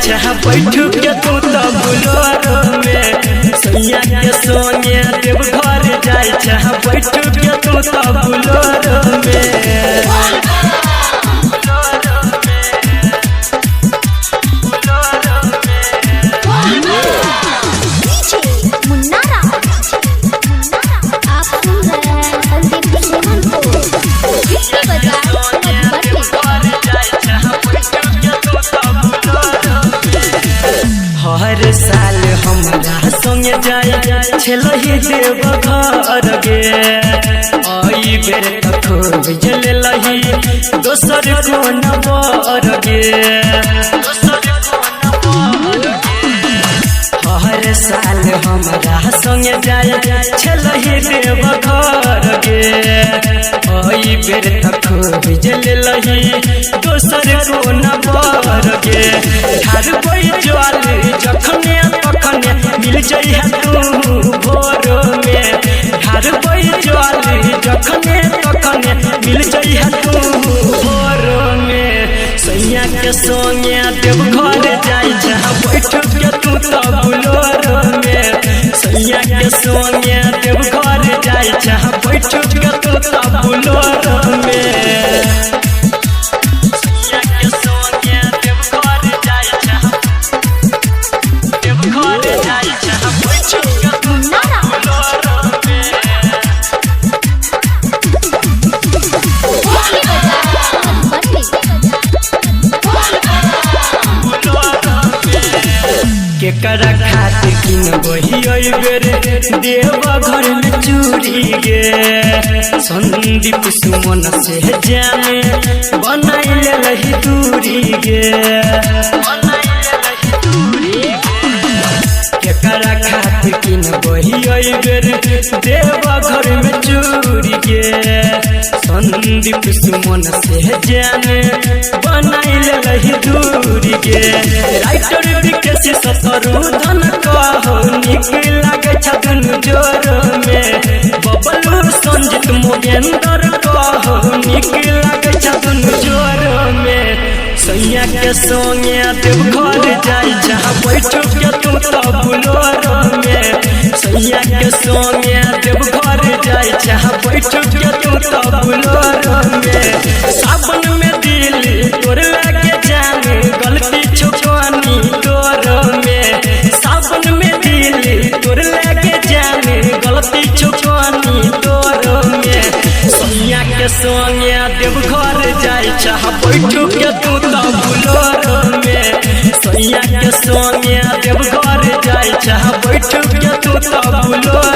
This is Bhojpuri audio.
छह बैठ के तू तो बुलोरो में सैया के संगे देवघर जाय छह बैठ के तू तो बुलोरो में। हर साल हमरा संगे जाय छलही देवघर गे आई बेर तको बिजलही दोसर कोन बर गे। हर साल हमरा संगे जाय छलही देवघर गे आई बेर तको बिजलही दोसर कोन बर गे। हर कोई ज्वाल जखने तखने मिल जाइ तू भोर में हर कोई ज्वाल जखने तखने मिल जाइ तू भोर में सैया के संगे देवघर जाय जहाँ बैठ के तू तो बुलोरो में सैया के संगे देवघर जाय जहाँ बैठ के तू तो बुलोरो में। केकरा खातिर किन बही बेर देवघर में चूड़ी गे संदीप सुमन से जाने बनाइले रही दूरी गे। केकरा खातिर किन बही बेर देवघर में चूड़ी गे संदीप सुमन से जाने बनाइले रही दूरी गे। राइटर विकेश ससुरुधन कहो निक लागे छन जोर में बबलू संजीत मोगेंद्र कहो निक लागे छन जोर में सैया के संगे देवघर जाय जहाँ बैठ के तू तो बुलोरो में सैया के संगे देवघर जाय जहाँ बैठ के तू तो बुलोरो में। सावन में दिल तोर लगे जाने गलती छुपानी तोर में सावन में दिल तोर लगे जाने गलती छुपानी तोर में सैया के संगे देवघर जाय चाह बैठ के तू तो बुलोरो में सैया के संगे देवघर जाय चाह बैठ के तू तो बुलोरो।